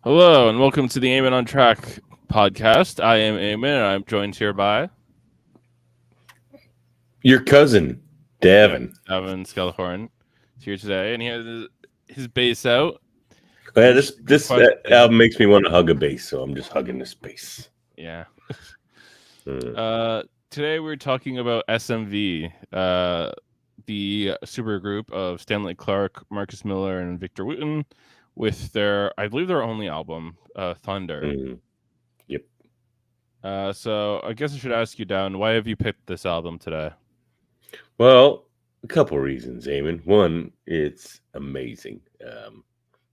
Hello and welcome to the Eamon on Track podcast. I am Eamon and I'm joined here by your cousin, Davan. Davan Skelhorn is here today, and he has his bass out. Yeah, this album makes me want to hug a bass, so I'm just hugging this bass. Yeah. Today we're talking about S.M.V, the supergroup of Stanley Clarke, Marcus Miller, and Victor Wooten, with I believe their only album, Thunder. Yep. So I guess I should ask you, Down, why have you picked this album today? Well, a couple reasons, Eamon. One, it's amazing.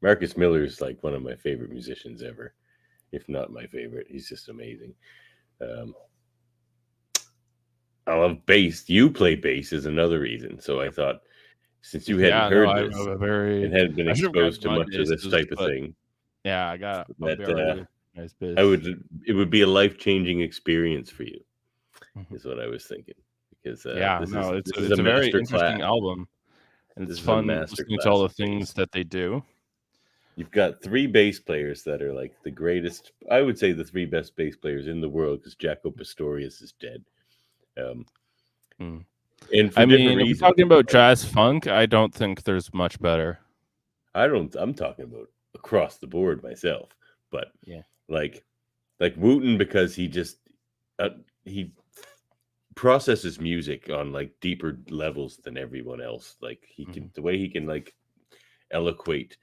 Marcus Miller is like one of my favorite musicians ever, if not my favorite. He's just amazing. I love bass. You play bass is another reason. So I thought, since you hadn't heard this and hadn't been exposed to much of this type of thing, yeah, I got that nice bass. It would be a life-changing experience for you. Is what I was thinking. Because it's a very interesting album, and it's fun listening to all the things that they do. You've got three bass players that are like the greatest. I would say the three best bass players in the world, because Jaco Pastorius is dead. And if we're talking about jazz funk, I don't think there's much better. I'm talking about across the board myself, but yeah, like Wooten, because he just he processes music on like deeper levels than everyone else. Like he can, the way he can like eloquate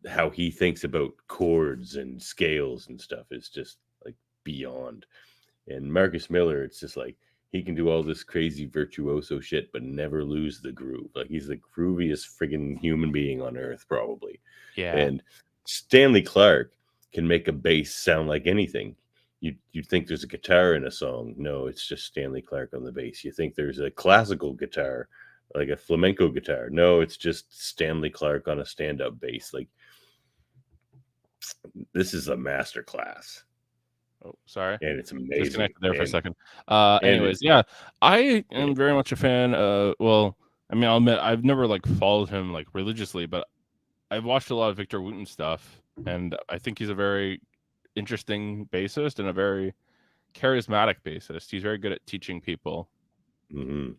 how he thinks about chords and scales and stuff is just like beyond. And Marcus Miller, it's just like he can do all this crazy virtuoso shit but never lose the groove. Like he's the grooviest friggin' human being on earth, probably. Yeah. And Stanley Clarke can make a bass sound like anything. You think there's a guitar in a song. No, it's just Stanley Clarke on the bass. You think there's a classical guitar, like a flamenco guitar. No, it's just Stanley Clarke on a stand-up bass. Like, this is a master class. Oh, sorry. And it's amazing. Disconnected there for a second. Anyways, yeah, I am very much a fan. Well, I mean, I'll admit I've never like followed him like religiously, but I've watched a lot of Victor Wooten stuff, and I think he's a very interesting bassist and a very charismatic bassist. He's very good at teaching people. Mm-hmm.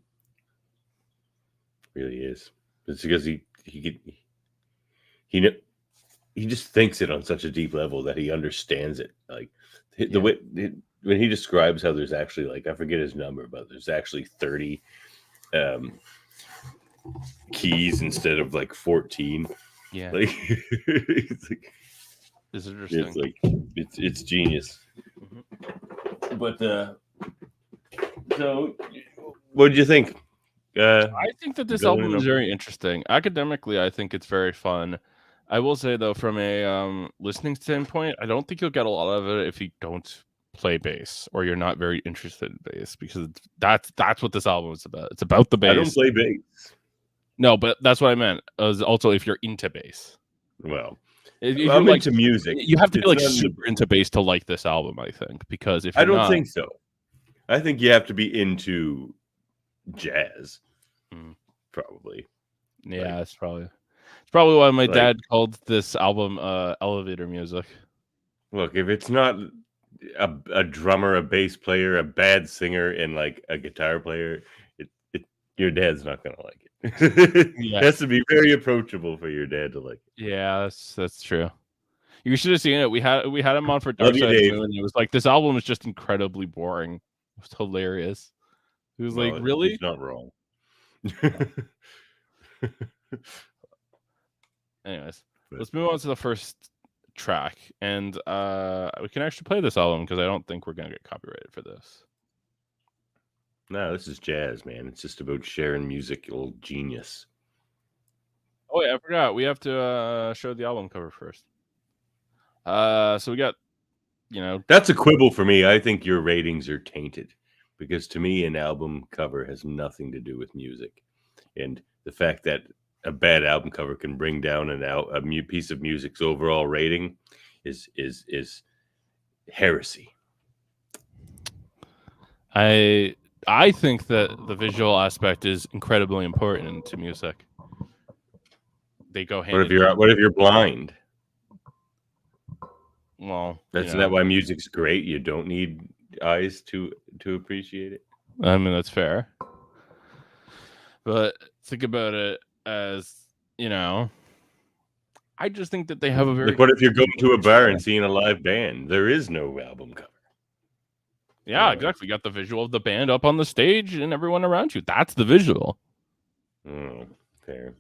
Really is. It's because he just thinks it on such a deep level that he understands it. Like the way when he describes how there's actually like, I forget his number, but there's actually 30 keys instead of like 14. Yeah. Like, it's interesting. It's like it's genius. But so what did you think? I think that this album is very interesting. Academically, I think it's very fun. I will say though, from a listening standpoint, I don't think you'll get a lot of it if you don't play bass or you're not very interested in bass, because that's what this album is about. It's about the bass. I don't play bass. No, but that's what I meant. Also, if you're into bass. Well, if I'm like, into music. You have to be like super into bass to like this album, I think. Because if you're don't think so. I think you have to be into jazz. Probably. Yeah, it's probably why my dad called this album elevator music. Look, if it's not a drummer, a bass player, a bad singer, and like a guitar player, your dad's not gonna like it. It has to be very approachable for your dad to like it. Yeah, that's true. You should have seen it. We had him on for Dark Side of the Moon, and it was like, this album is just incredibly boring. It was hilarious. He was like, really? He's not wrong. Anyways, let's move on to the first track, and we can actually play this album because I don't think we're gonna get copyrighted for this. No, this is jazz, man. It's just about sharing musical genius. Oh yeah, I forgot. We have to show the album cover first. So we got, that's a quibble for me. I think your ratings are tainted, because to me, an album cover has nothing to do with music, and the fact that a bad album cover can bring down a piece of music's overall rating is heresy. I think that the visual aspect is incredibly important to music. They go hand in hand. What if you're blind? Well, isn't that why music's great? You don't need eyes to appreciate it. I mean, that's fair. But think about it as, I just think that they have a very... Like, what if you're going to a bar and seeing a live band? There is no album cover. Yeah, exactly. You got the visual of the band up on the stage and everyone around you. That's the visual. Fair.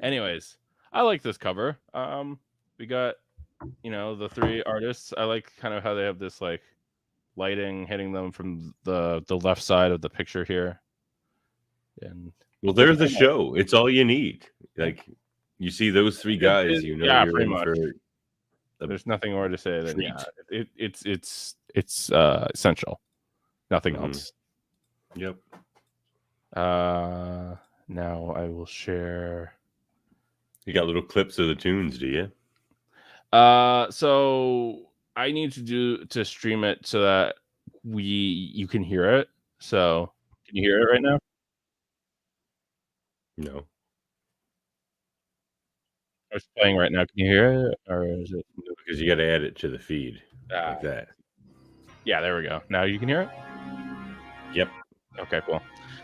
Anyways, I like this cover. We got, the three artists. I like kind of how they have this like lighting hitting them from the left side of the picture here. And well, there's the show. It's all you need. Like, you see those three guys, you're in much. for. There's nothing more to say than it's essential. Nothing else. Yep. Now I will share. You got little clips of the tunes, do you? So I need to stream it so that you can hear it. So can you hear it right now? No. It's playing right now. Can you hear it, or is it? Because you got to add it to the feed like that. Yeah, there we go. Now you can hear it. Yep. Okay, cool.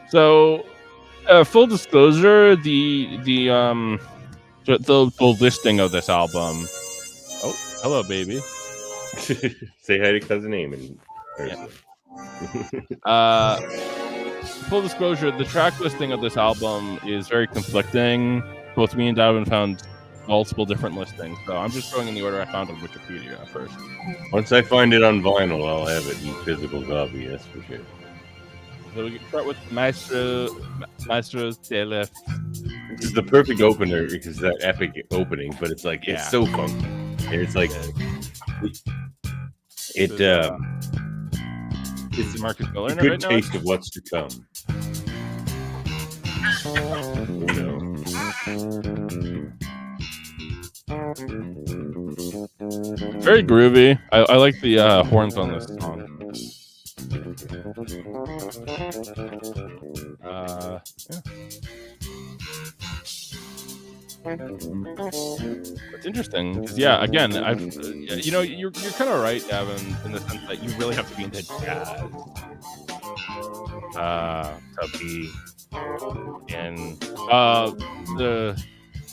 So, full disclosure, the listing of this album. Oh, hello, baby. Say hi to cousin Eamon. Yeah. Full disclosure, the track listing of this album is very conflicting. Both me and Davan found multiple different listings, so I'm just going in the order I found on Wikipedia first. Once I find it on vinyl, I'll have it in physical copy, that's for sure. So we start with Maestro's Day Left. This is the perfect opener because that epic opening, but it's like it's so funky. It's like it's Marcus Miller. A good taste of what's to come. Very groovy. I like the horns on this song. It's interesting because again, you're kind of right, Davan, in the sense that you really have to be into jazz to be in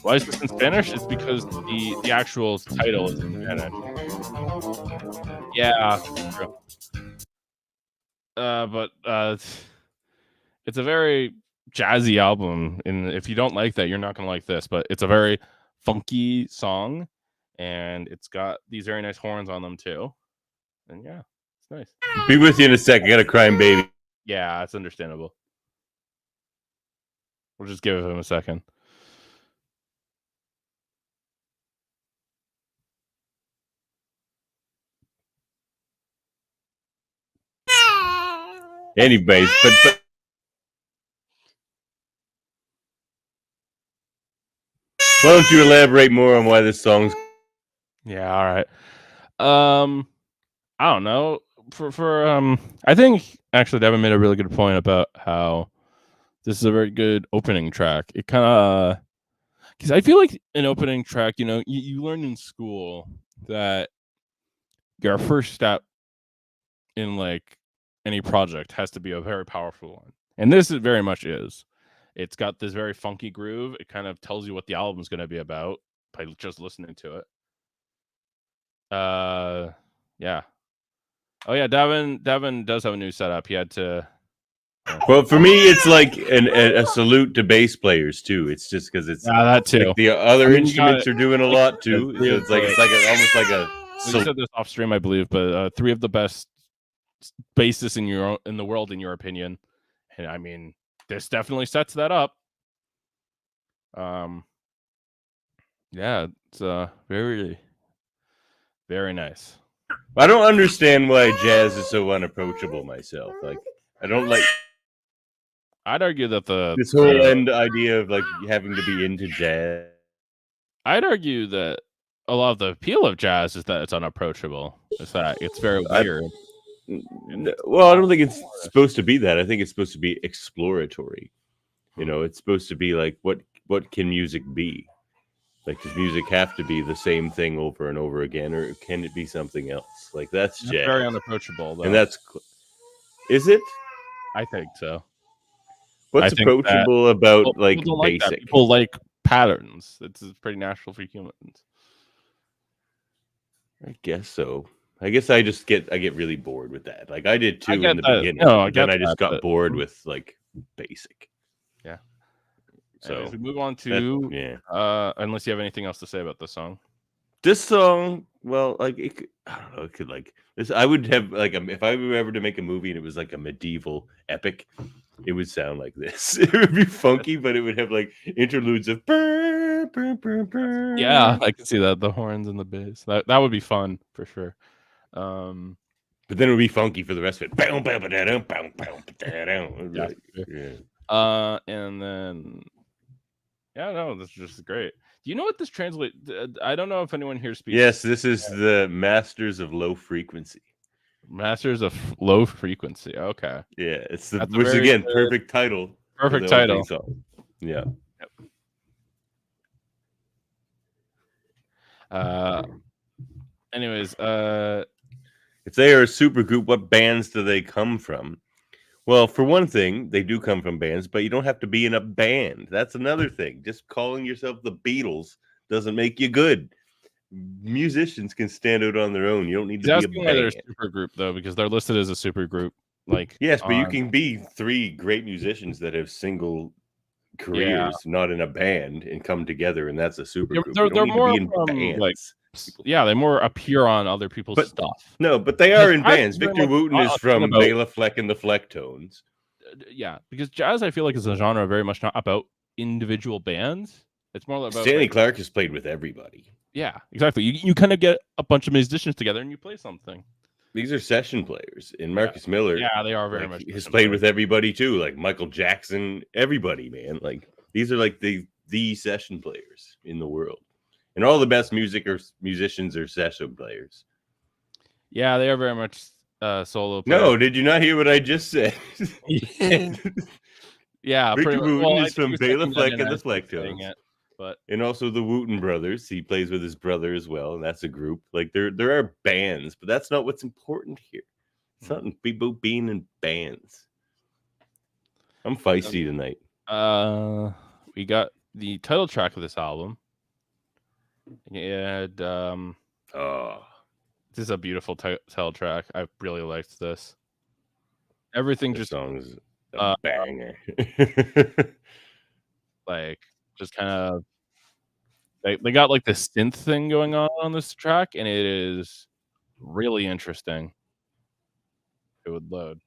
why is this in Spanish? It's because the actual title is in Spanish. Yeah, true. But it's a very jazzy album, and if you don't like that, you're not gonna like this. But it's a very funky song, and it's got these very nice horns on them too. And yeah, it's nice. Be with you in a sec. I got a crying baby. Yeah, it's understandable. We'll just give him a second. Anyways, but why don't you elaborate more on why this song's? Yeah, all right. I don't know. For I think actually Davan made a really good point about how this is a very good opening track. It kind of because I feel like an opening track, you learn in school that your first step in like any project has to be a very powerful one, and this very much is. It's got this very funky groove. It kind of tells you what the album's going to be about by just listening to it. Yeah. Oh yeah, Davan does have a new setup. He had to. Well, for me, it's like a salute to bass players too. It's just because it's that too. Like the other instruments are doing a lot too. So it's like almost like a. You said this off stream, I believe, but 3 of the best bassists in the world, in your opinion, and I mean, this definitely sets that up. Yeah, it's very, very nice. I don't understand why jazz is so unapproachable myself. Like, I don't like. I'd argue that this whole idea of like having to be into jazz. I'd argue that a lot of the appeal of jazz is that it's unapproachable. It's that it's very weird. Well, I don't think it's supposed to be that. I think it's supposed to be exploratory. It's supposed to be like what can music be? Like, does music have to be the same thing over and over again, or can it be something else? Like, that's jazz. Very unapproachable, though. And is it? I think so. What's approachable about like people basic? Like that. People like patterns. It's pretty natural for humans. I guess so. I guess I get really bored with that. Like I did too in the beginning. No, then I just got bored with like basic. Yeah. So anyways, we move on to unless you have anything else to say about this song. This song, well, like I don't know, it could like this. I would have like if I were ever to make a movie and it was like a medieval epic, it would sound like this. It would be funky, but it would have like interludes of burr, burr, burr, burr. Yeah, I can see that, the horns and the bass. That would be fun for sure. But then it would be funky for the rest of it. And then this is just great. Do you know what this translates? I don't know if anyone here speaks. Yes, this is the Masters of Low Frequency. Masters of Low Frequency. Okay. Yeah, it's the which again perfect title. Perfect title. Yeah. Yep. Anyways, if they are a supergroup, what bands do they come from? Well, for one thing, they do come from bands, but you don't have to be in a band. That's another thing. Just calling yourself the Beatles doesn't make you good. Musicians can stand out on their own. You don't need to be a band. They're a supergroup though, because they're listed as a supergroup. Like yes, but you can be three great musicians that have single careers, not in a band, and come together, and that's a supergroup. They're more like they more appear on other people's stuff. No, but they are in bands. Victor Wooten is from Bela Fleck and the Flecktones. Yeah, because jazz, I feel like, is a genre very much not about individual bands. It's more about Stanley Clarke has played with everybody. Yeah, exactly. You kind of get a bunch of musicians together and you play something. These are session players. And Marcus Miller, they are very much. Has played with everybody too, like Michael Jackson. Everybody, man. Like these are like the session players in the world. And all the best musicians are session players. Yeah, they are very much solo players. No, did you not hear what I just said? Yeah, Victor Wooten is from Bela Fleck and the Flecktones. And also the Wooten brothers. He plays with his brother as well, and that's a group. Like there are bands, but that's not what's important here. It's not people being in bands. I'm feisty tonight. We got the title track of this album. And this is a beautiful title track. I really liked this. Everything this just song is a banger. Like just kind of they got like this synth thing going on this track, and it is really interesting. It would load.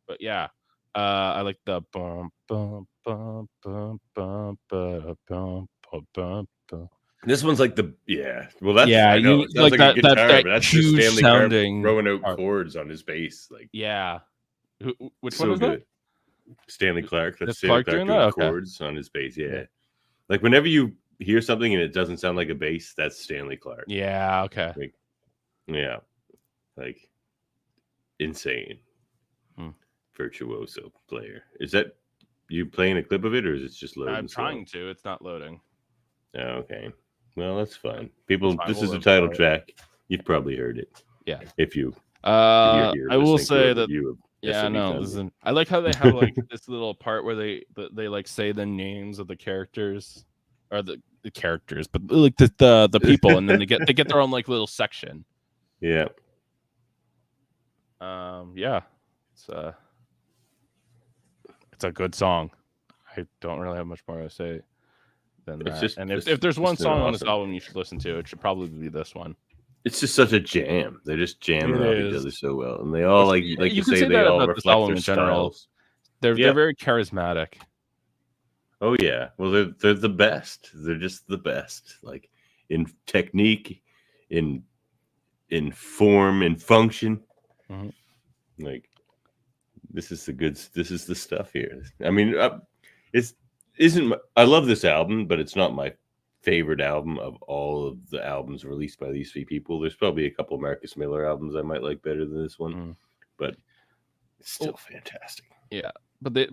But yeah, I like the bum bum bum bum bum bum bum bum. This one's like well, that's I know. It sounds like a guitar, but that's just Stanley Clarke throwing out chords on his bass. Like which one is that? Stanley Clarke. That's Stanley Clarke doing chords on his bass. Yeah. Like whenever you hear something and it doesn't sound like a bass, that's Stanley Clarke. Yeah. Okay. Like insane. Virtuoso player. Is that you playing a clip of it, or is it just loading? I'm trying to. It's not loading. Oh, okay. Well, that's fine. People, this is the title track. You've probably heard it. Yeah. If you. I will say that. I like how they have like this little part where they like say the names of the characters, or the characters, but like the people, and then they get their own like little section. Yeah. Yeah. It's a good song. I don't really have much more to say than that. And if there's one song on this album you should listen to, it should probably be this one. It's just such a jam. They're just jamming off each other so well, and they all like you say they all reflect their styles. They're very charismatic. Oh yeah, well they're the best. They're just the best, like in technique, in form, in function. Mm-hmm. Like this is the stuff here. I mean, I love this album, but it's not my favorite album of all of the albums released by these three people. There's probably a couple Marcus Miller albums I might like better than this one, but it's still fantastic. Yeah. but they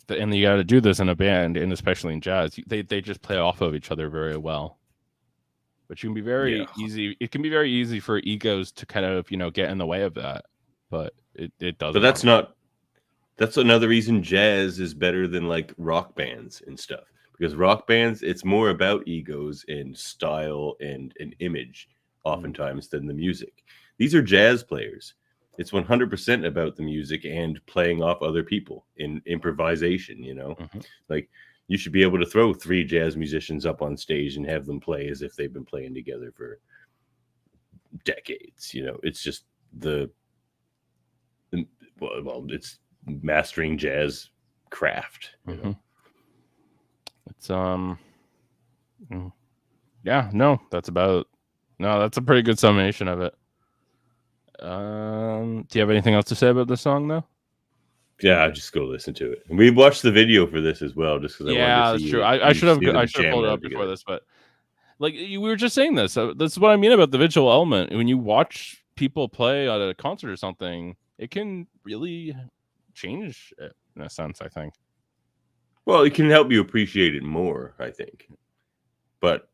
and you got to do this in a band, and especially in jazz, they just play off of each other very well. Which can be very easy. It can be very easy for egos to kind of, get in the way of that, but it doesn't. But that's another reason jazz is better than like rock bands and stuff, because rock bands, it's more about egos and style and an image oftentimes than the music. These are jazz players. It's 100% about the music and playing off other people in improvisation, like you should be able to throw 3 jazz musicians up on stage and have them play as if they've been playing together for decades. It's just it's mastering jazz craft. It's yeah, no, that's a pretty good summation of it. Do you have anything else to say about the song though? Yeah, I'll just go listen to it. And we watched the video for this as well, just because I wanted to see. That's true. I should have pulled it up before this, but like we were just saying this. This is what I mean about the visual element. When you watch people play at a concert or something, it can really change it in a sense, I think. Well, it can help you appreciate it more, I think. But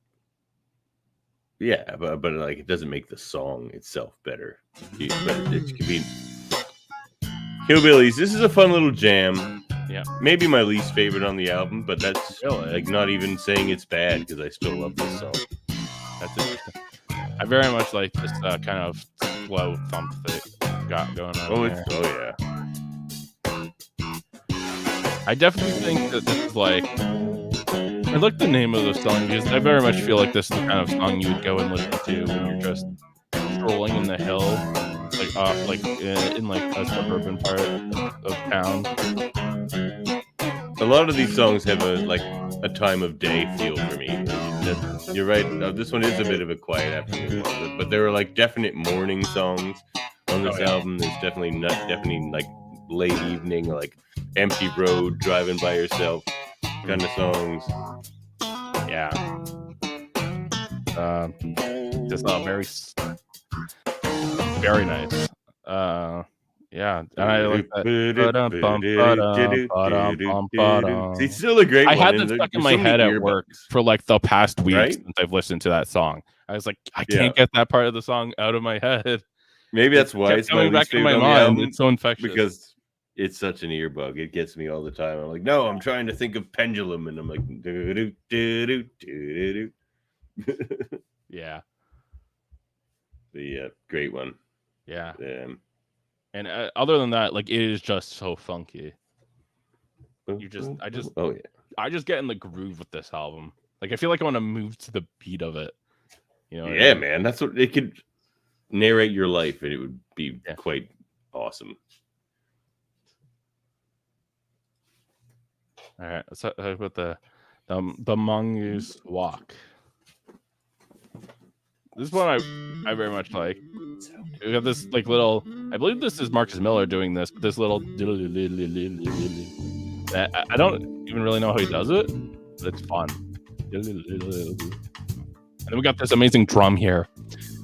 yeah, but like it doesn't make the song itself better. But it can be Hillbillies. This is a fun little jam. Yeah, maybe my least favorite on the album, but that's like not even saying it's bad because I still love this song. That's interesting. I very much like this kind of slow thump that got going on. Yeah. I definitely think that this is like, I like the name of the song because I very much feel like this is the kind of song you would go and listen to when you're just strolling in the hill, like off, like in like a suburban part of town. A lot of these songs have a time of day feel for me. You're right. This one is a bit of a quiet afternoon one, but there are like definite morning songs on this album. There's definitely like late evening, like empty road, driving by yourself kind of songs. Yeah. Just very nice. Yeah, and I like that. It's still a great one. I had that stuck in my head at work for like the past week since I've listened to that song. I was like, I can't get that part of the song out of my head. Maybe that's why it's my least favorite on the album. It's so infectious because it's such an earbug. It gets me all the time. I'm like, no, I'm trying to think of Pendulum, and I'm like, yeah. The great one. Yeah. And other than that, like it is just so funky. I just get in the groove with this album. Like I feel like I want to move to the beat of it. Yeah, man. That's what it could narrate your life, and it would be quite awesome. All right, let's talk about the Mongoose Walk. This one I very much like. We have this like little. I believe this is Marcus Miller doing this. This little. I don't even really know how he does it, but it's fun. And then we got this amazing drum here.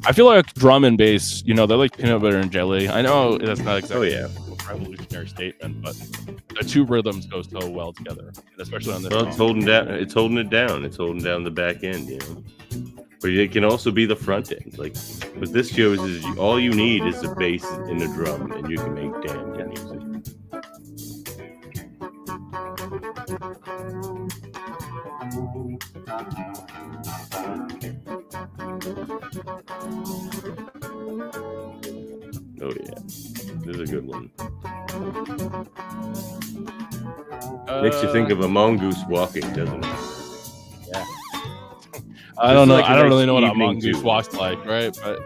I feel like drum and bass, they're like peanut butter and jelly. I know that's not exactly a revolutionary statement, but the two rhythms go so well together, especially on this. Well, it's holding it down. It's holding down the back end, But it can also be the front end. Like what this shows is all you need is a bass and a drum, and you can make damn good music. Oh yeah, this is a good one. Makes you think of a mongoose walking, doesn't it? Yeah. I don't know. I don't really know what a mongoose walks like, right? But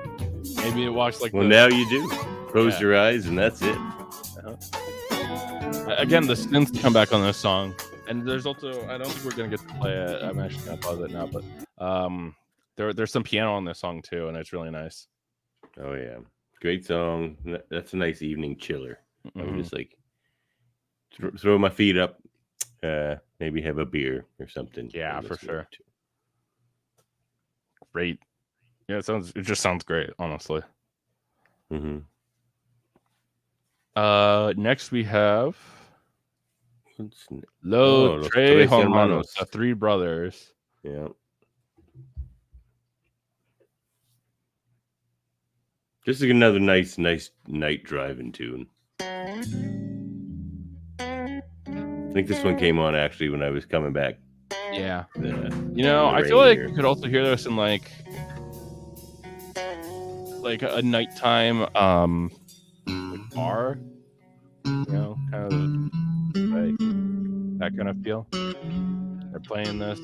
maybe it walks like. Well, now you do. Close your eyes, and that's it. Again, the synths come back on this song, and there's also. I don't think we're gonna get to play it. I'm actually gonna pause it now, but there's some piano on this song too, and it's really nice. Oh yeah, great song. That's a nice evening chiller. I'm just like throw my feet up, maybe have a beer or something. Yeah, for sure. Great. Yeah, it just sounds great, honestly. Next we have Los Tres Hermanos, the three brothers. Yeah. Just like another nice night driving tune. I think this one came on actually when I was coming back. Yeah. I feel like you could also hear this in like a nighttime bar. Kind of like that kind of feel. They're playing this.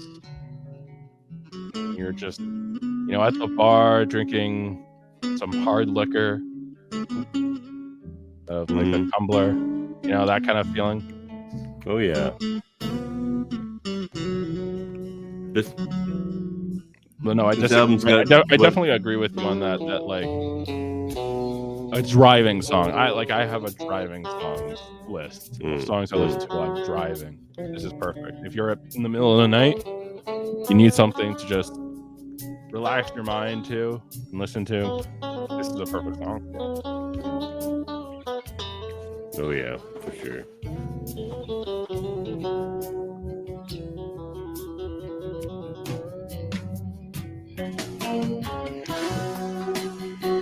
You're just at the bar drinking some hard liquor of like a tumbler, that kind of feeling. Oh yeah. But no, I definitely agree with you on that. That like a driving song. I have a driving songs list of songs I listen to while I'm driving. This is perfect. If you're in the middle of the night, you need something to just relax your mind to and listen to. This is a perfect song. Oh yeah, for sure.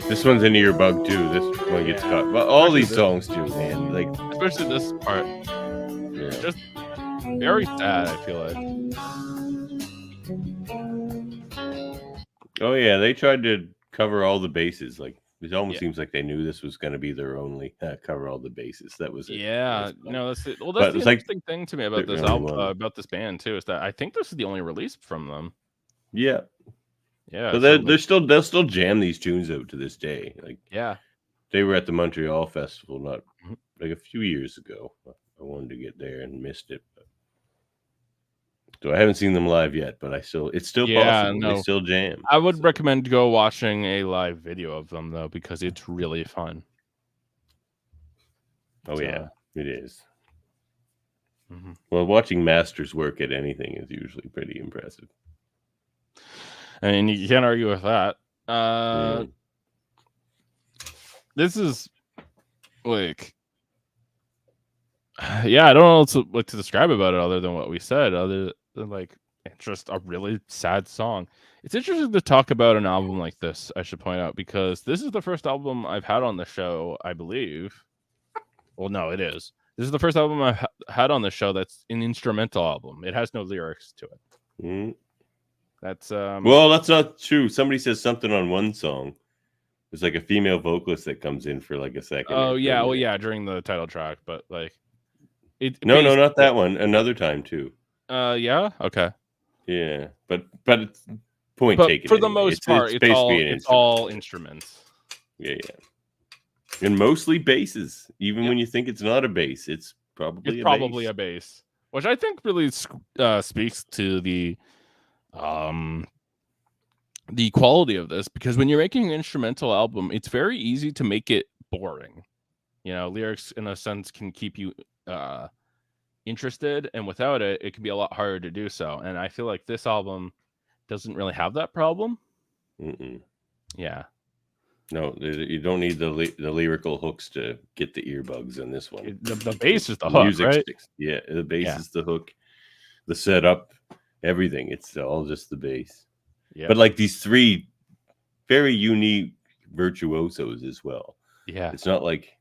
This one's an earbug too. This one gets caught. Well, all these songs too, man. Like especially this part. Yeah. Just very sad, I feel like. Oh yeah, they tried to cover all the bases. Like it almost seems like they knew this was going to be their only cover all the bases. That was it. Yeah, that's it. Well, that's the interesting thing to me about this album, about this band too, is that I think this is the only release from them. Yeah. Yeah, but they'll still jam these tunes out to this day. Like they were at the Montreal Festival not like a few years ago. I wanted to get there and missed it. So I haven't seen them live yet, but it's still possible. No. They still jam. I would recommend go watching a live video of them though, because it's really fun. Oh yeah, it is. Mm-hmm. Well, watching masters work at anything is usually pretty impressive. I mean, you can't argue with that. This is like, I don't know what to describe about it other than what we said. Other than like, it's just a really sad song. It's interesting to talk about an album like this, I should point out, because this is the first album I've had on the show, I believe. Well, no, it is. This is the first album I've had on the show that's an instrumental album. It has no lyrics to it. Mm-hmm. That's well, that's not true. Somebody says something on one song. There's like a female vocalist that comes in for like a second. Oh yeah, well yeah, during the title track, but like no, not that one. Another time too. Yeah, okay. Yeah, but it's point taken. For the most part, it's all instruments. Yeah. And mostly basses. Even when you think it's not a bass, it's probably a bass, which I think really speaks to the quality of this, because when you're making an instrumental album, it's very easy to make it boring. Lyrics in a sense can keep you interested, and without it, it can be a lot harder to do so. And I feel like this album doesn't really have that problem. Yeah. No, you don't need the lyrical hooks to get the earbugs in this one. The bass is the hook, right? Yeah, the bass is the hook. The setup, everything. It's all just the bass. Yeah. But like these three very unique virtuosos as well. Yeah. It's not like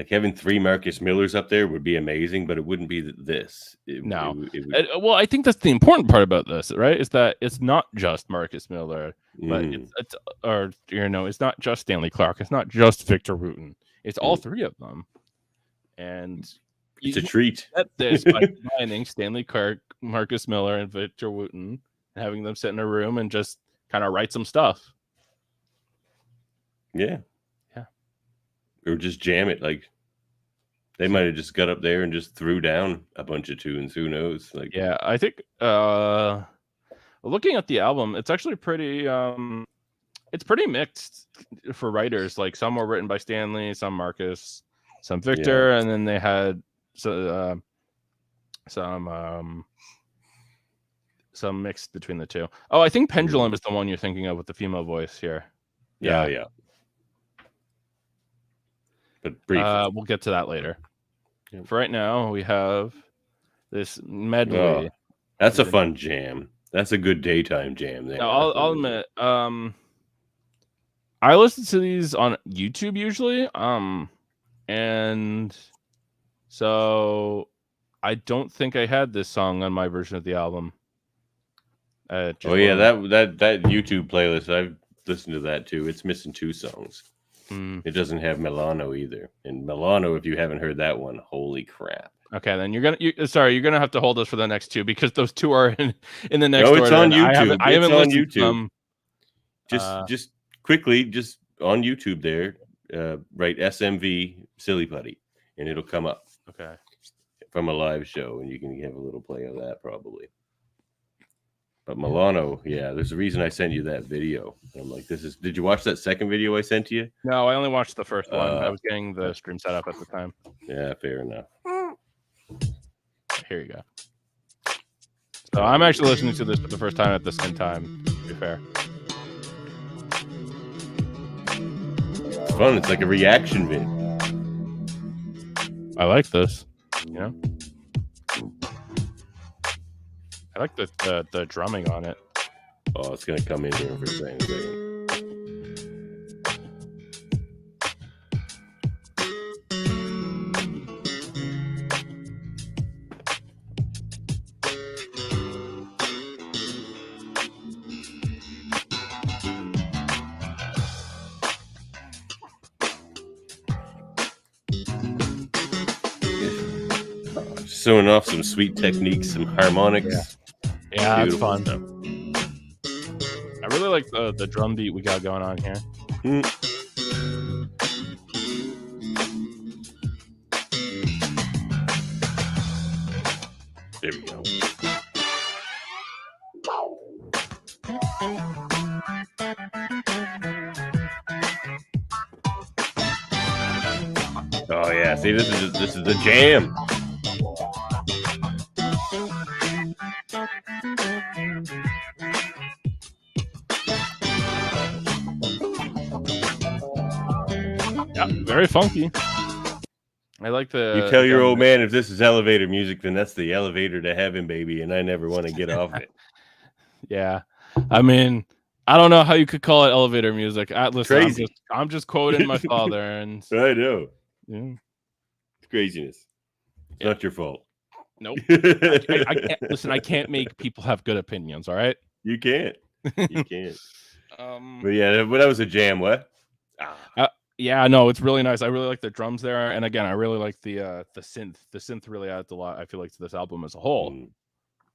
having three Marcus Millers up there would be amazing, but it wouldn't be this. Well, I think that's the important part about this, right? Is that it's not just Marcus Miller, but it's not just Stanley Clarke. It's not just Victor Wooten. It's all three of them. And it's a treat. At this by combining Stanley Clarke, Marcus Miller, and Victor Wooten, and having them sit in a room and just kind of write some stuff. Yeah. Or just jam it. Like they might have just got up there and just threw down a bunch of tunes. Who knows? Like, yeah, I think looking at the album, it's actually pretty mixed for writers. Like some were written by Stanley, some Marcus, some Victor, and then they had some mixed between the two. Oh, I think Pendulum is the one you're thinking of with the female voice here. Yeah. But briefly. We'll get to that later. For right now, we have this medley. That's a fun jam. That's a good daytime jam there. Now, I'll admit, I listen to these on YouTube usually, and so I don't think I had this song on my version of the album. That YouTube playlist, I've listened to that too. It's missing 2 songs. It doesn't have Milano either. And Milano, if you haven't heard that one, holy crap. Okay, then you're gonna have to hold us for the next 2 because those 2 are in the next order. It's on YouTube. I haven't on listened YouTube. to them. Just quickly, just on YouTube there, write S.M.V. Silly Putty, and it'll come up. Okay. From a live show, and you can have a little play of that probably. But Milano, there's a reason I sent you that video. I'm like, did you watch that second video I sent to you? No, I only watched the first one. I was getting the stream set up at the time. Yeah, fair enough. Here you go. So I'm actually listening to this for the first time at the same time, to be fair. It's fun. It's like a reaction vid. I like this. Yeah. I like the drumming on it. Oh, it's gonna come in here for a second. Showing off some sweet techniques, some harmonics. Yeah, that's fun. Stuff. I really like the drum beat we got going on here. There we go. Oh yeah, see, this is the jam. Yeah, very funky. I like the. You tell your old man if this is elevator music, then that's the elevator to heaven, baby, and I never want to get off it. Yeah, I mean, I don't know how you could call it elevator music. Listen, crazy. I'm just quoting my father, and I know. Yeah. It's craziness. It's not your fault. Nope. I can't listen. I can't make people have good opinions. All right. You can't. You can't. But yeah, but that was a jam. What? Yeah, no, it's really nice. I really like the drums there, and again, I really like the synth. The synth really adds a lot, I feel like, to this album as a whole.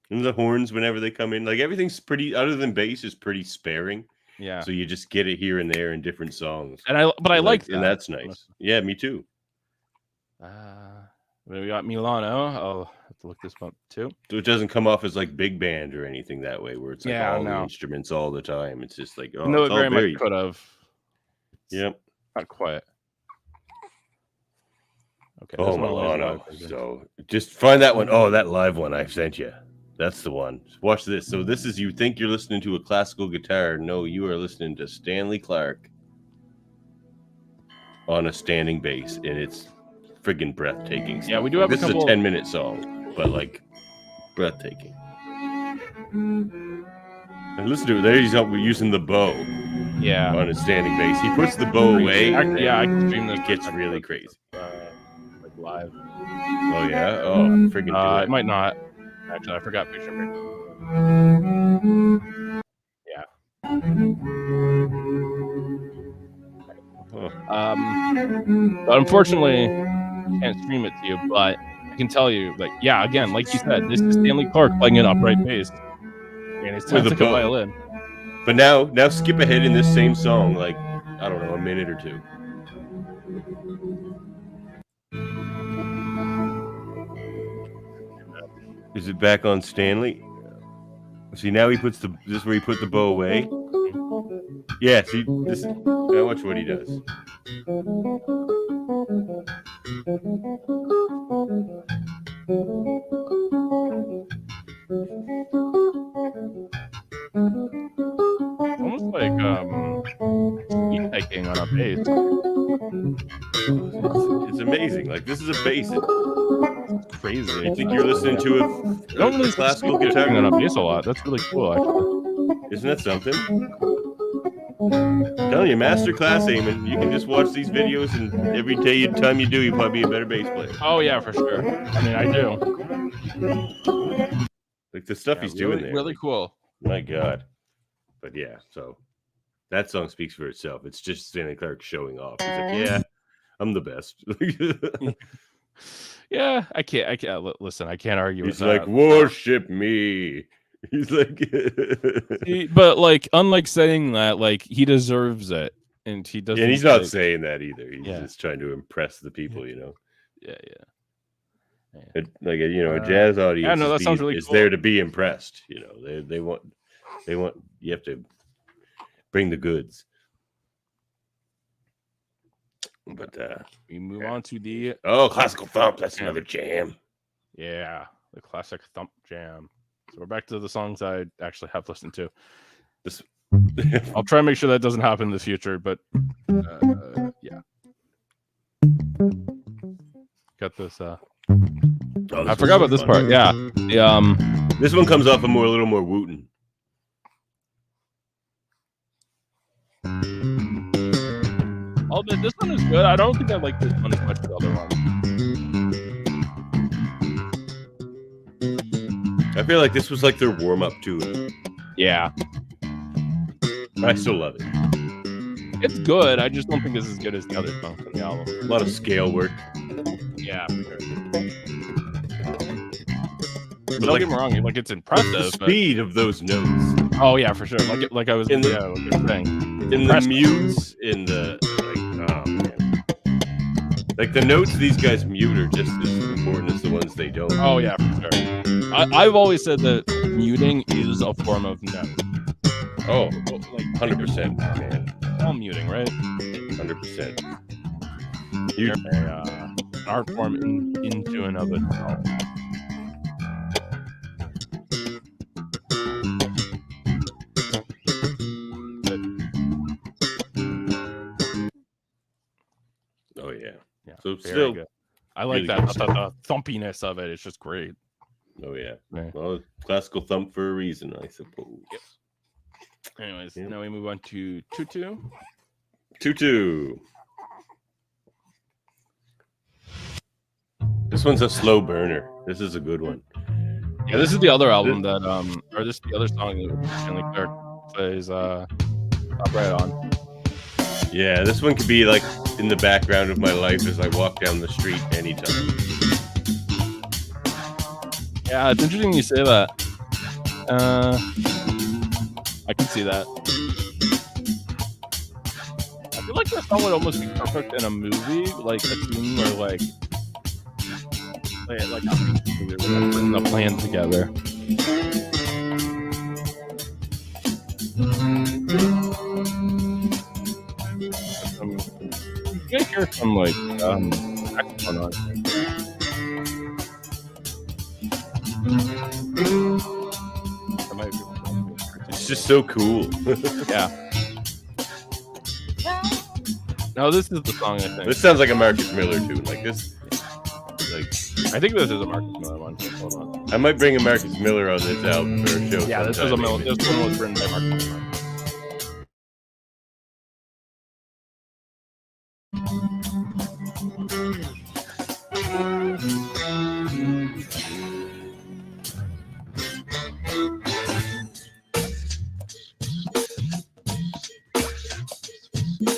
And the horns, whenever they come in, like everything's pretty. Other than bass, is pretty sparing. Yeah. So you just get it here and there in different songs. And I like that. And that's nice. Yeah, me too. We got Milano. I'll have to look this up too. So it doesn't come off as like big band or anything that way, where it's like all the instruments all the time. It's just like, no, it very much could have. Yep. Not quite. Okay. Oh, Milano. So just find that one. Oh, that live one I sent you. That's the one. Watch this. So this is, you think you're listening to a classical guitar. No, you are listening to Stanley Clarke on a standing bass, and it's friggin' breathtaking stuff. Yeah, we do have this is a 10-minute song, but like breathtaking. And listen to it. There he's using the bow. Yeah. On his standing bass. He puts the bow away. I can stream this. It gets really crazy. Like live. Oh yeah? Oh, friggin' it might not. Actually, I forgot picture break. Yeah. But unfortunately, I can't stream it to you, but I can tell you, like, yeah, again, like you said, this is Stanley Clarke playing an upright bass. And it's like a violin. But now skip ahead in this same song, like, I don't know, a minute or two. Is it back on Stanley? See, now he puts this is where he put the bow away. Yeah, see, now watch what he does. Almost like hiking on a bass. It's amazing. Like, this is a bass. crazy. I think you're listening to a classical guitar on a bass a lot. That's really cool, actually. Isn't that something? I'm telling you, masterclass, Eamon. You can just watch these videos, and every time you do, you'll probably be a better bass player. Oh yeah, for sure. I mean, I do. Like the stuff he's doing there. Really cool. My God. But yeah, so that song speaks for itself. It's just Stanley Clarke showing off. He's like, yeah, I'm the best. Yeah, I can't listen. I can't argue with that. He's like, worship me. He's like, but like, unlike saying that, like he deserves it, and he doesn't. And he's not saying that either. He's just trying to impress the people, you know. Yeah. Like a jazz audience. That sounds really is cool. there to be impressed. You know, they want. You have to bring the goods. But we move on to the classical thump. That's another jam. Yeah, the classic thump jam. So we're back to the songs I actually have listened to. I'll try and make sure that doesn't happen in the future, but yeah. Got this. I forgot about this part. Yeah. This one comes off a little more Wooten. I'll admit, this one is good. I don't think I like this one as much as the other one. I feel like this was like their warm-up to it. Yeah. I still love it. It's good. I just don't think it's as good as the other songs on the album. A lot of scale work. Yeah, for sure. But don't get me wrong, like it's impressive. The speed of those notes. Oh yeah, for sure. Like I was saying. In the mutes, in the like the notes these guys mute are just as important as the ones they don't. Oh yeah, for sure. I've always said that muting is a form of note. Oh, like 100%, man. All muting, right? 100%. An art form into and of itself. Oh yeah. So still good. I like really that the thumpiness of it. It's just great. Oh yeah. Well, classical thump for a reason, I suppose. Yep. Anyways, now we move on to Tutu. Tutu. This one's a slow burner. This is a good one. Yeah, this is the other album this is the other song that Stanley Clarke plays up right on. Yeah, this one could be like in the background of my life as I walk down the street anytime. Yeah, it's interesting you say that. I can see that. I feel like this song would almost be perfect in a movie, like a scene where like a movie, we're putting the plan together. You can hear some like saxophone on it. It's just so cool. Yeah. No, this is the song, I think. This sounds like a Marcus Miller tune. Like this. Like I think this is a Marcus Miller one. Hold on. I might bring a Marcus Miller on this album for a show. Yeah, this one was written by Marcus Miller.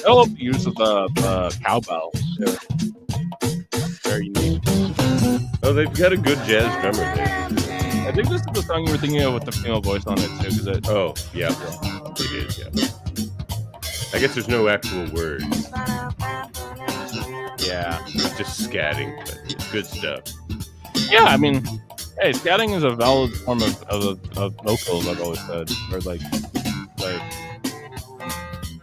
I love the use of the cowbell. Very unique. Oh, they've got a good jazz drummer there. I think this is the song you were thinking of with the female voice on it too. Oh, yeah. It is, yeah. I guess there's no actual words. Yeah. It's just scatting, but it's good stuff. Yeah, I mean, hey, scatting is a valid form of vocals, I've always said. Or like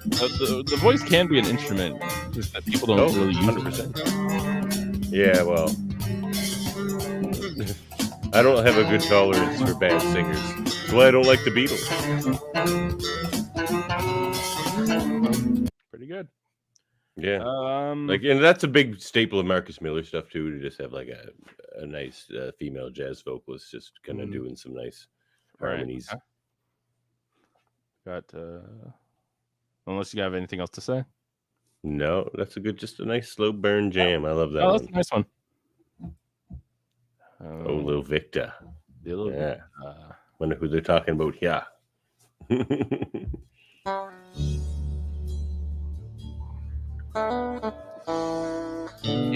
the voice can be an instrument, just that people don't really use 100%. Yeah, well, I don't have a good tolerance for bad singers. That's why I don't like the Beatles. Pretty good. Yeah. And that's a big staple of Marcus Miller stuff too, to just have like a nice female jazz vocalist just kind of doing some nice harmonies. Got unless you have anything else to say. No, that's just a nice slow burn jam. I love that one. That's a nice one. Oh, Little Victor. Yeah. Wonder who they're talking about here.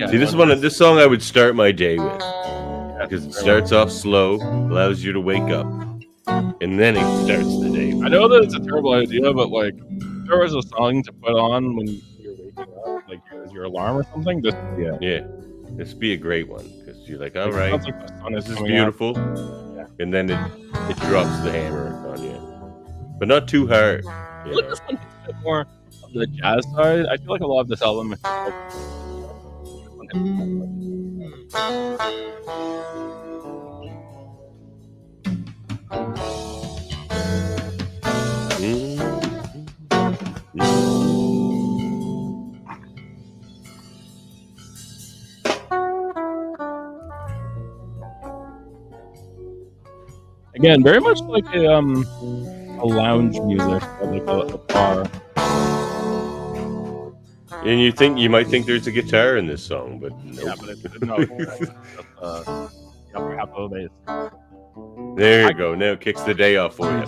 See, this song I would start my day with, because it starts off slow, allows you to wake up, and then it starts the day. I know that it's a terrible idea, but like, if there was a song to put on when you're waking up, like as your alarm or something, This would be a great one, because you're like, all right, like the sun this is beautiful, and then it drops the hammer on you, but not too hard. I like this one a bit more on the jazz side. I feel like a lot of this album is again very much like a lounge music, like a bar. And you might think there's a guitar in this song, but nope. Yeah, but it's the upper half of the bass. There you go. Now it kicks the day off for you.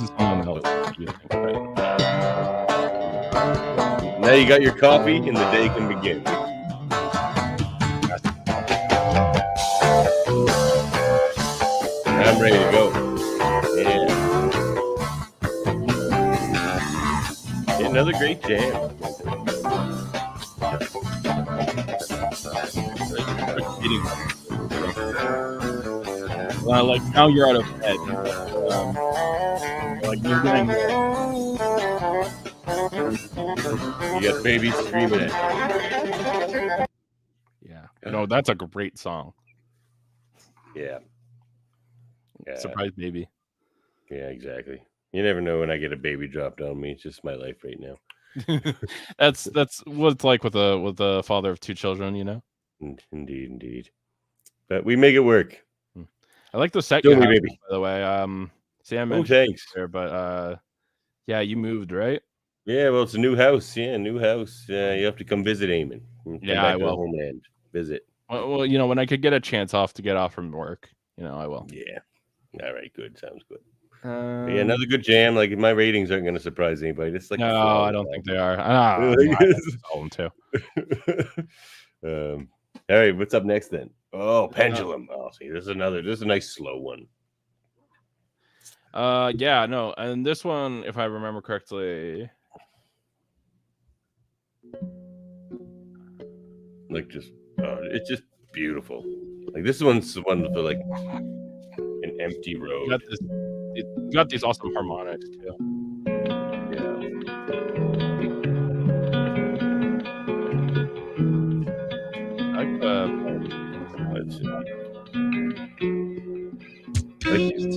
Now you got your coffee, and the day can begin. I'm ready to go. Yeah. Another great jam. Like now you're out of bed. Like you're getting. You got babies screaming at you. Yeah. No, that's a great song. Yeah. Surprise baby. Yeah, exactly. You never know when I get a baby dropped on me. It's just my life right now. That's what it's like with the father of two children, you know. Indeed. But we make it work. I like the set you have, by the way. Sam mentioned thanks. There, but yeah, you moved, right? Yeah, well, it's a new house. Yeah, new house. You have to come visit Eamon. Yeah, I will. Homeland visit. Well, you know, when I could get a chance off to get off from work, you know, I will. Yeah. All right. Good. Sounds good. Yeah, another good jam. Like my ratings aren't going to surprise anybody. It's like no, I don't think they are. I them too. All right, what's up next then? Oh, Pendulum. Oh, see, this is a nice slow one. Yeah, no, and this one, if I remember correctly, like it's just beautiful. Like this one's the one for like an empty road. You got these awesome harmonics too. Yeah.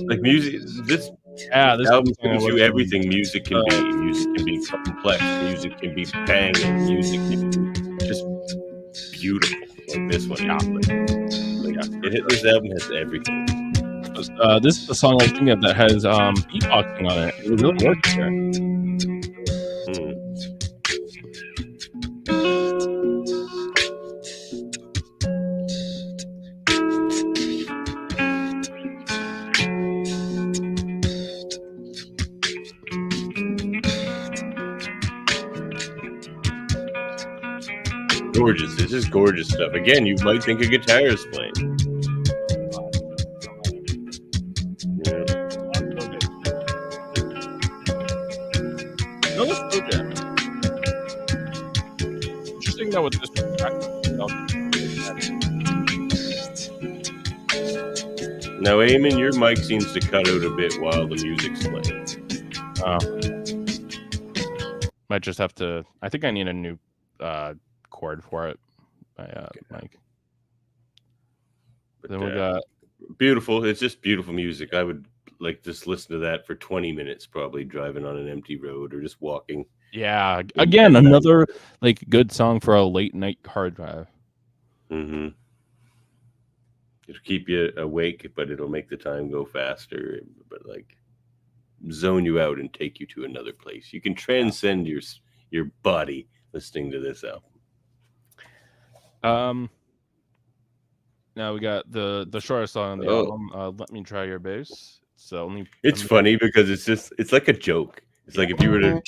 Like music. This album can do everything music can be. Music can be complex. Music can be banging. Music can be just beautiful. Like this one. This album has everything. This is the song I was thinking of that has beatboxing on it. It really works here. Gorgeous. This is gorgeous stuff. Again, you might think a guitar is playing. Interesting though with this track. Now, Eamon, your mic seems to cut out a bit while the music's playing. Might just have to. I think I need a new cord for it. My mic. But then we got beautiful. It's just beautiful music. I would like just listen to that for 20 minutes, probably driving on an empty road or just walking. Yeah, again, another like good song for a late night car drive. Mm-hmm. It'll keep you awake, but it'll make the time go faster. But like zone you out and take you to another place. You can transcend your body listening to this album. Now we got the shortest song on the album. Let Me Try Your Bass. It's funny because it's like a joke. It's like if you were to.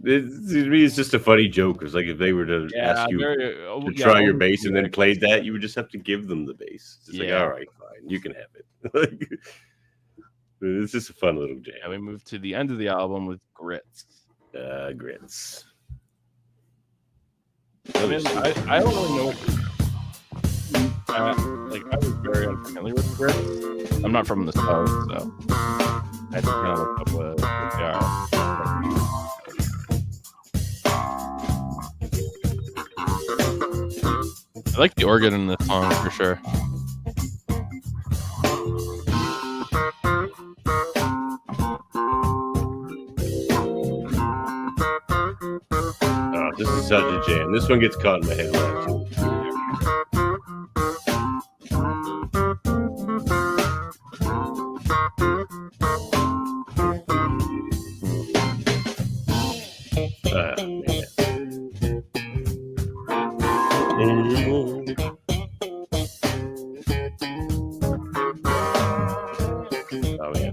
To me, it's just a funny joke. It's like if they were to ask you to try your bass and then played that, you would just have to give them the bass. It's like, all right, fine, you can have it. It's just a fun little jam. And we move to the end of the album with Grits. Grits. I mean, I don't really know. I was very unfamiliar with Grits. I'm not from the South, so I had to kind of look up what they are. I like the organ in this song for sure. Oh, this is such a jam. This one gets caught in my head a lot too. Oh yeah,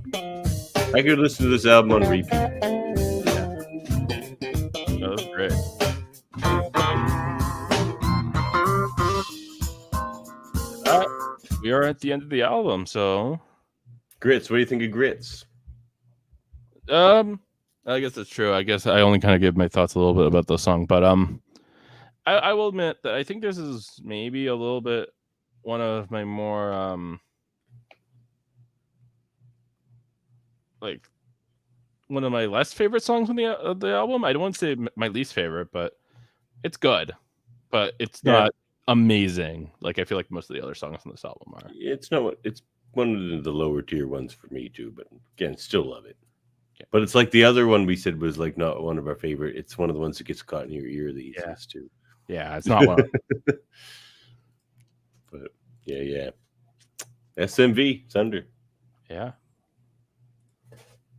I could listen to this album on repeat. That was great. We are at the end of the album, so Grits. What do you think of Grits? I guess that's true. I guess I only kind of give my thoughts a little bit about the song, but I will admit that I think this is maybe a little bit one of my more like one of my less favorite songs on the album. I don't want to say my least favorite, but it's good, but it's not amazing. Like I feel like most of the other songs on this album are. It's not. It's one of the lower tier ones for me too, but again, still love it. Yeah. But it's like the other one we said was like not one of our favorite. It's one of the ones that gets caught in your ear the easiest too. Yeah, it's not one. But yeah. S.M.V. It's under. Yeah.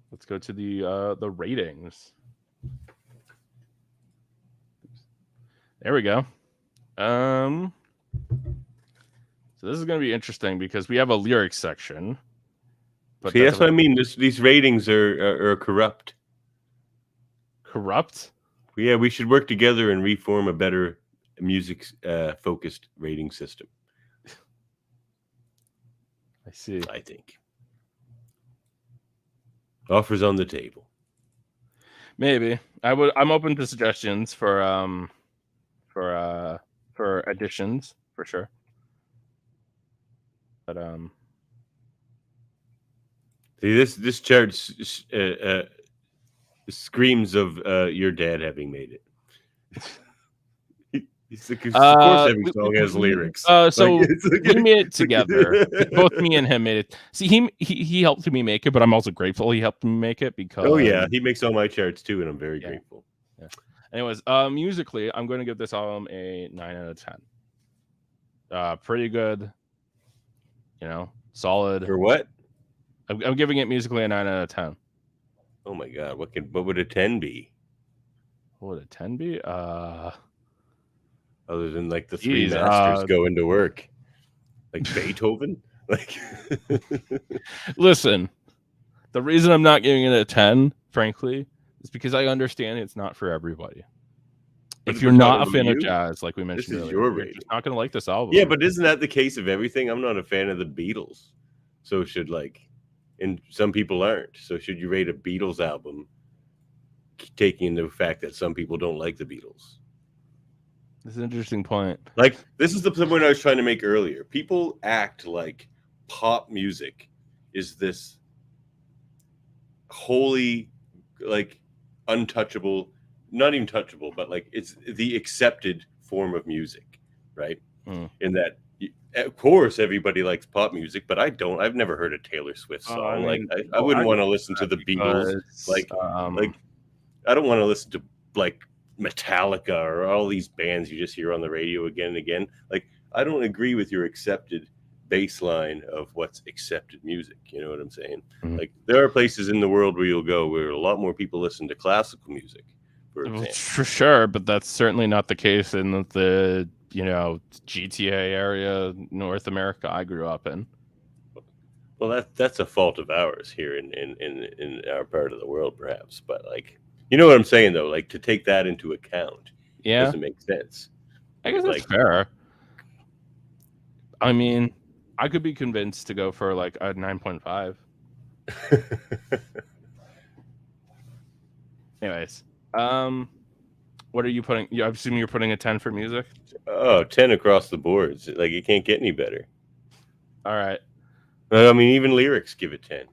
Let's go to the ratings. There we go. So this is going to be interesting because we have a lyrics section. But see, that's what I mean. These ratings are corrupt. Corrupt? Yeah, we should work together and reform a better music focused rating system. I see. I think. Offers on the table. Maybe. I'm open to suggestions for additions for sure. But see, this chart screams of your dad having made it. Of course, every song has lyrics. So we made it together. Both me and him made it. See, he helped me make it, but I'm also grateful he helped me make it because. He makes all my charts too, and I'm very grateful. Yeah. Anyways, musically, I'm going to give this album a 9 out of 10. Pretty good. Solid. For what? I'm giving it musically a 9 out of 10. Oh my god, what would a 10 be? What would a 10 be? Other than like the three masters going to work, like Beethoven. Like, listen, The reason I'm not giving it a 10, frankly, is because I understand it's not for everybody. But if you're not a fan of jazz, like we mentioned earlier, you're just not going to like this album. Yeah, but isn't that the case of everything? I'm not a fan of the Beatles, so and some people aren't. So should you rate a Beatles album, taking into the fact that some people don't like the Beatles? That's an interesting point. Like, this is the point I was trying to make earlier. People act like pop music is this wholly, like, untouchable, not even touchable, but like it's the accepted form of music, right? In that, of course, everybody likes pop music, but I don't. I've never heard a Taylor Swift song. I wouldn't want to listen to the Beatles. Like I don't want to listen to like Metallica or all these bands you just hear on the radio again and again. Like, I don't agree with your accepted baseline of what's accepted music. You know what I'm saying? Like, there are places in the world where you'll go where a lot more people listen to classical music, for sure, but that's certainly not the case in the GTA area, North America I grew up in. Well, that's a fault of ours here in our part of the world, perhaps. But like, you know what I'm saying, though? Like, to take that into account, doesn't make sense. I guess that's fair. I mean, I could be convinced to go for like a 9.5. Anyways, what are you putting? I'm assuming you're putting a 10 for music. Oh, 10 across the board. Like, it can't get any better. All right. I mean, even lyrics give it 10.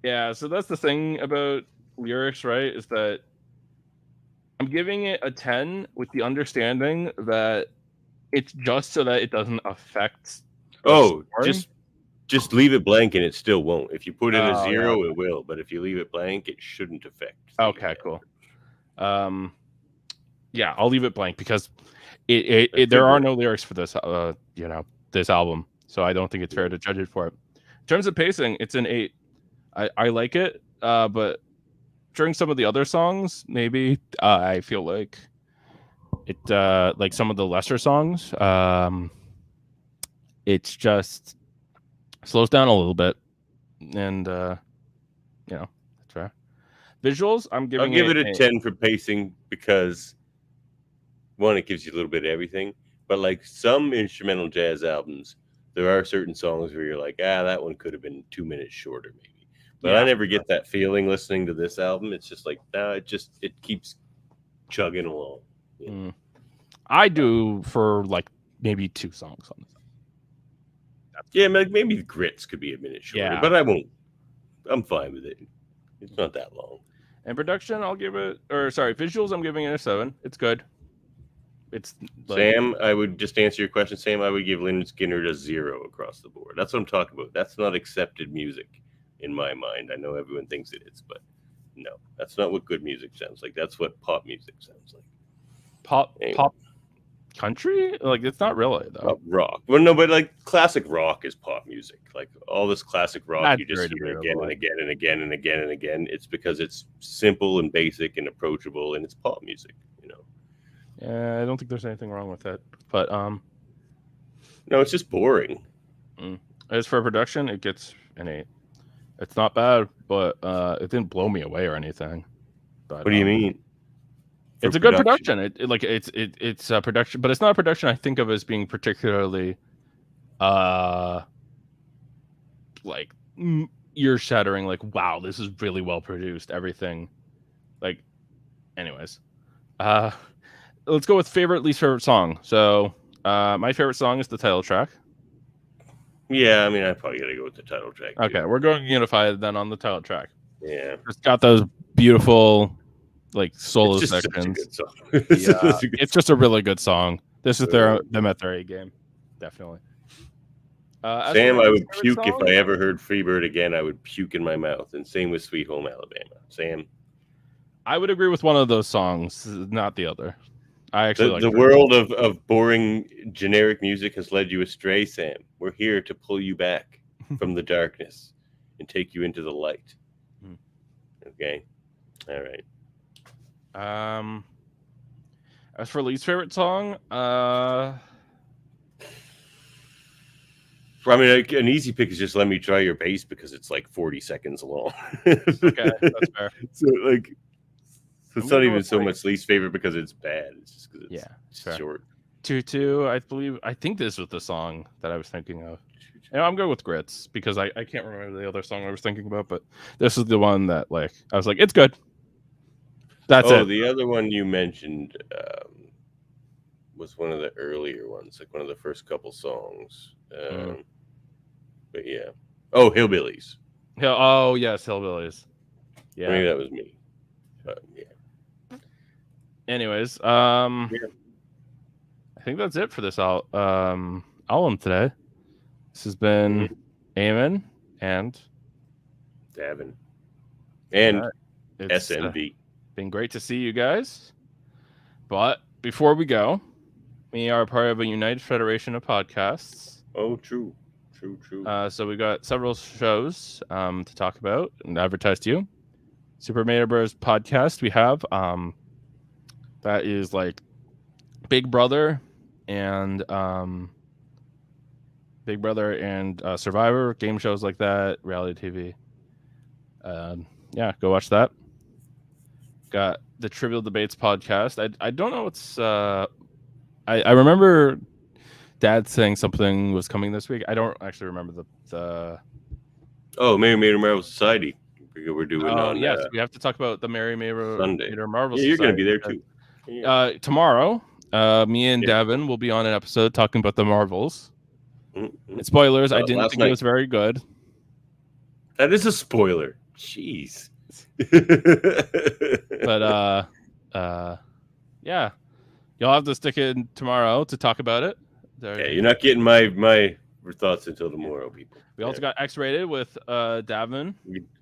Yeah, so that's the thing about lyrics, right? Is that I'm giving it a 10 with the understanding that it's just so that it doesn't affect. Just leave it blank and it still won't. If you put in a 0, it will. But if you leave it blank, it shouldn't affect. Okay, cool. Yeah, I'll leave it blank because there are no lyrics for this, this album. So I don't think it's fair to judge it for it. In terms of pacing, it's an 8. I like it, but during some of the other songs, maybe I feel like it, like some of the lesser songs, it's just slows down a little bit, and that's fair. Visuals, I'll give it a 10 for pacing because, one, it gives you a little bit of everything, but like some instrumental jazz albums, there are certain songs where you're like, that one could have been 2 minutes shorter, maybe. But I never get that feeling listening to this album. It's just like, it keeps chugging along. You know? I do for like maybe 2 songs on this. Yeah, maybe Grits could be a minute shorter, but I won't. I'm fine with it. It's not that long. And production, visuals, I'm giving it a 7. It's good. It's like, Sam, I would just answer your question, Sam. I would give Lynyrd Skynyrd a 0 across the board. That's what I'm talking about. That's not accepted music in my mind. I know everyone thinks it is, but no, that's not what good music sounds like. That's what pop music sounds like. Pop country? Like, it's not really, though. Pop rock. Well, no, but like classic rock is pop music. Like all this classic rock you just hear again and again and again and again and again. It's because it's simple and basic and approachable, and it's pop music, Yeah, I don't think there's anything wrong with it, but no, it's just boring. As for production, it gets an 8. It's not bad, but it didn't blow me away or anything. But, what do you mean? It's a good production. It's a production, but it's not a production I think of as being particularly like ear shattering. Like, wow, this is really well produced. Everything, like, anyways. Let's go with least favorite song. So, my favorite song is the title track. Yeah, I mean, I probably gotta go with the title track. Okay, we're going unified then on the title track. Yeah, it's got those beautiful, like, solo sections. It's just a really good song. This is them at their A game, definitely. Sam, I would puke if I ever heard Freebird again. I would puke in my mouth, and same with Sweet Home Alabama. Sam, I would agree with one of those songs, not the other. I actually the world of boring generic music has led you astray, Sam. We're here to pull you back from the darkness and take you into the light. Okay, all right. As for least favorite song, I mean, an easy pick is just Let Me Try Your Bass because it's like 40 seconds long. Okay, that's fair. So like, it's not even so much least favorite because it's bad. It's just because it's short. 2-2, I think this was the song that I was thinking of. And I'm good with Grits because I can't remember the other song I was thinking about, but this is the one that like I was like, it's good. That's it. Oh, the other one you mentioned was one of the earlier ones, like one of the first couple songs. But yeah. Oh, Hillbillies. Oh yes, Hillbillies. Yeah, maybe that was me. But yeah. Anyways, I think that's it for this album today. This has been Eamon and Davan and S.M.V. Been great to see you guys. But before we go, we are part of a united federation of podcasts. Oh, true. So we got several shows to talk about and advertise to you. Super Mader Bros podcast we have that is like Big Brother and Survivor, game shows like that, reality TV. Yeah, go watch that. Got the Trivial Debates podcast. I don't know what's I remember Dad saying something was coming this week. I don't actually remember the Mary Marvel Society. We're doing yes, we have to talk about the Mary Mader Marvel Society. You're going to be there too. Yeah. Tomorrow, me and Davan will be on an episode talking about the Marvels. And spoilers, I didn't think it was very good. That is a spoiler. Jeez. But yeah. You'll have to stick in tomorrow to talk about it. Yeah, you're not getting my thoughts until tomorrow, people. We also got X-Rated with Davan.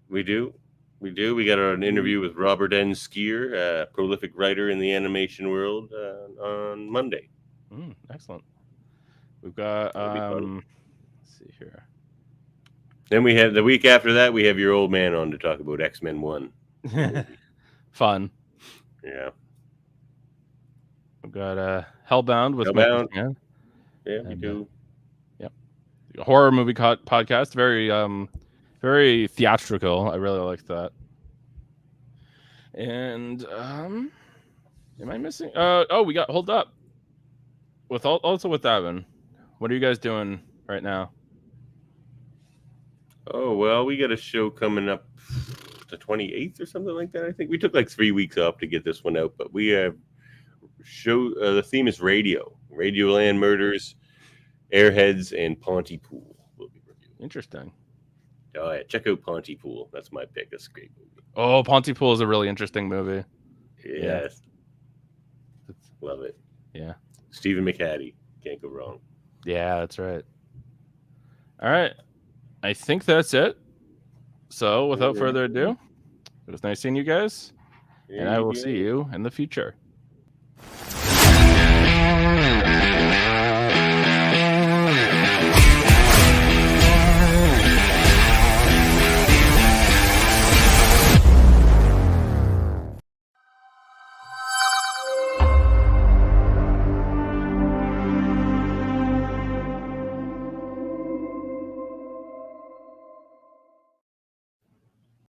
We do. We got an interview with Robert N. Skier, a prolific writer in the animation world, on Monday. Excellent. We've got let's see here. Then we have the week after that. We have your old man on to talk about X-Men 1. Fun. Yeah. We've got Hellbound with Hellbound. Yeah, we do. Yep. A horror movie podcast. Very theatrical. I really like that. And am I missing? We got Hold Up. Also with Davan. What are you guys doing right now? Oh, well, we got a show coming up the 28th or something like that. I think we took like 3 weeks off to get this one out, but we have the theme is Radioland Murders, Airheads, and Pontypool. We'll be reviewing. Interesting. Oh yeah, check out Pontypool. That's my pick. It's a great movie. Oh, Pontypool is a really interesting movie. Yes. Yeah. Love it. Yeah. Stephen McHattie. Can't go wrong. Yeah, that's right. All right. I think that's it. So without further ado, it was nice seeing you guys. And I will see you in the future.